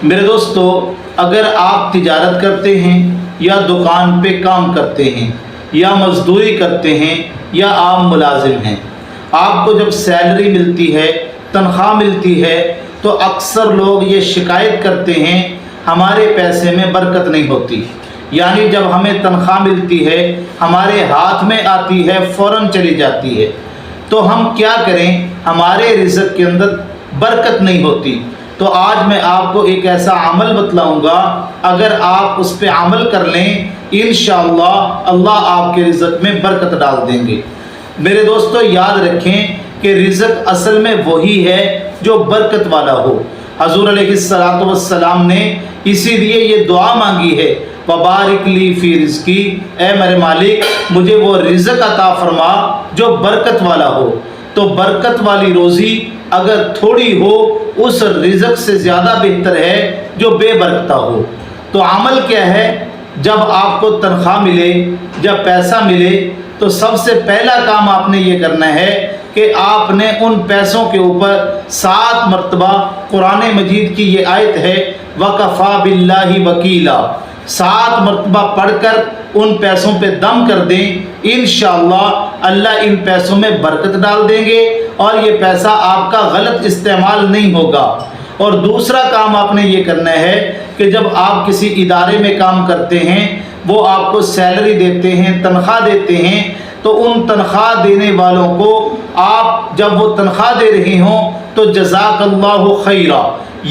میرے دوستو، اگر آپ تجارت کرتے ہیں یا دکان پہ کام کرتے ہیں یا مزدوری کرتے ہیں یا آپ ملازم ہیں، آپ کو جب سیلری ملتی ہے، تنخواہ ملتی ہے، تو اکثر لوگ یہ شکایت کرتے ہیں ہمارے پیسے میں برکت نہیں ہوتی۔ یعنی جب ہمیں تنخواہ ملتی ہے، ہمارے ہاتھ میں آتی ہے، فوراً چلی جاتی ہے، تو ہم کیا کریں؟ ہمارے رزق کے اندر برکت نہیں ہوتی۔ تو آج میں آپ کو ایک ایسا عمل بتلاؤں گا، اگر آپ اس پہ عمل کر لیں انشاءاللہ اللہ آپ کے رزق میں برکت ڈال دیں گے۔ میرے دوستو، یاد رکھیں کہ رزق اصل میں وہی ہے جو برکت والا ہو۔ حضور علیہ السلام نے اسی لیے یہ دعا مانگی ہے، وبارک لی فی رزقی، اے میرے مالک مجھے وہ رزق عطا فرما جو برکت والا ہو۔ تو برکت والی روزی اگر تھوڑی ہو، اس رزق سے زیادہ بہتر ہے جو بے برکتہ ہو۔ تو عمل کیا ہے؟ جب آپ کو تنخواہ ملے، جب پیسہ ملے، تو سب سے پہلا کام آپ نے یہ کرنا ہے کہ آپ نے ان پیسوں کے اوپر 7 مرتبہ قرآن مجید کی یہ آیت ہے وَكَفَى بِاللَّهِ وَكِيلًا، 7 مرتبہ پڑھ کر ان پیسوں پہ دم کر دیں، انشاءاللہ اللہ ان پیسوں میں برکت ڈال دیں گے اور یہ پیسہ آپ کا غلط استعمال نہیں ہوگا۔ اور دوسرا کام آپ نے یہ کرنا ہے کہ جب آپ کسی ادارے میں کام کرتے ہیں، وہ آپ کو سیلری دیتے ہیں، تنخواہ دیتے ہیں، تو ان تنخواہ دینے والوں کو آپ جب وہ تنخواہ دے رہے ہوں تو جزاک اللہ خیرا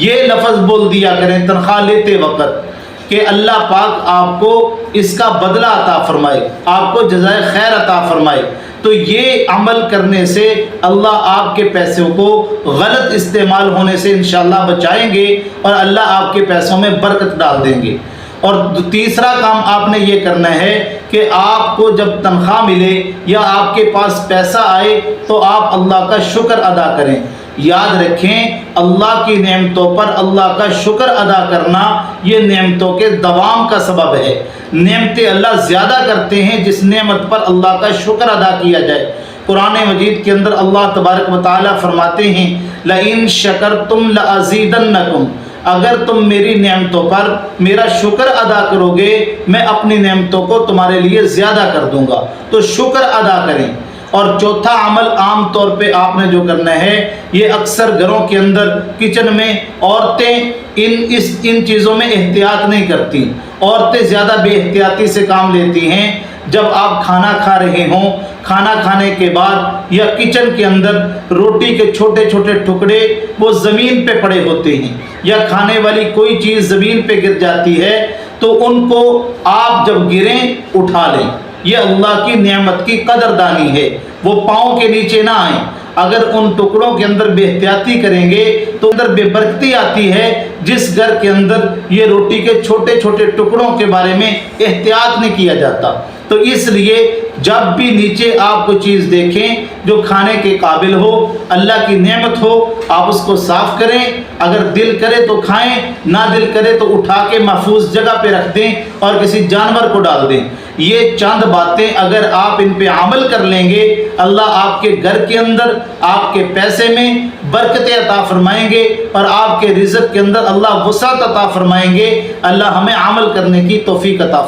یہ لفظ بول دیا کریں تنخواہ لیتے وقت، کہ اللہ پاک آپ کو اس کا بدلہ عطا فرمائے، آپ کو جزائے خیر عطا فرمائے۔ تو یہ عمل کرنے سے اللہ آپ کے پیسوں کو غلط استعمال ہونے سے انشاءاللہ بچائیں گے اور اللہ آپ کے پیسوں میں برکت ڈال دیں گے۔ اور تیسرا کام آپ نے یہ کرنا ہے کہ آپ کو جب تنخواہ ملے یا آپ کے پاس پیسہ آئے تو آپ اللہ کا شکر ادا کریں۔ یاد رکھیں اللہ کی نعمتوں پر اللہ کا شکر ادا کرنا یہ نعمتوں کے دوام کا سبب ہے۔ نعمتیں اللہ زیادہ کرتے ہیں جس نعمت پر اللہ کا شکر ادا کیا جائے۔ قرآن مجید کے اندر اللہ تبارک و تعالیٰ فرماتے ہیں لَإِن شَكَرْتُمْ لَأَزِيدَنَّكُمْ، اگر تم میری نعمتوں پر میرا شکر ادا کرو گے میں اپنی نعمتوں کو تمہارے لیے زیادہ کر دوں گا۔ تو شکر ادا کریں۔ اور چوتھا عمل عام طور پہ آپ نے جو کرنا ہے، یہ اکثر گھروں کے اندر کچن میں عورتیں ان چیزوں میں احتیاط نہیں کرتی، عورتیں زیادہ بے احتیاطی سے کام لیتی ہیں۔ جب آپ کھانا کھا رہے ہوں، کھانا کھانے کے بعد یا کچن کے اندر روٹی کے چھوٹے چھوٹے ٹکڑے وہ زمین پہ پڑے ہوتے ہیں یا کھانے والی کوئی چیز زمین پہ گر جاتی ہے، تو ان کو آپ جب گریں اٹھا لیں۔ یہ اللہ کی نعمت کی قدردانی ہے، وہ پاؤں کے نیچے نہ آئیں۔ اگر ان ٹکڑوں کے اندر بے احتیاطی کریں گے تو اندر بے برکتی آتی ہے۔ جس گھر کے اندر یہ روٹی کے چھوٹے چھوٹے ٹکڑوں کے بارے میں احتیاط نہیں کیا جاتا، تو اس لیے جب بھی نیچے آپ کو چیز دیکھیں جو کھانے کے قابل ہو، اللہ کی نعمت ہو، آپ اس کو صاف کریں۔ اگر دل کرے تو کھائیں، نہ دل کرے تو اٹھا کے محفوظ جگہ پہ رکھ دیں اور کسی جانور کو ڈال دیں۔ یہ چند باتیں اگر آپ ان پہ عمل کر لیں گے، اللہ آپ کے گھر کے اندر آپ کے پیسے میں برکتیں عطا فرمائیں گے اور آپ کے رزق کے اندر اللہ وسعت عطا فرمائیں گے۔ اللہ ہمیں عمل کرنے کی توفیق عطا فرمائے۔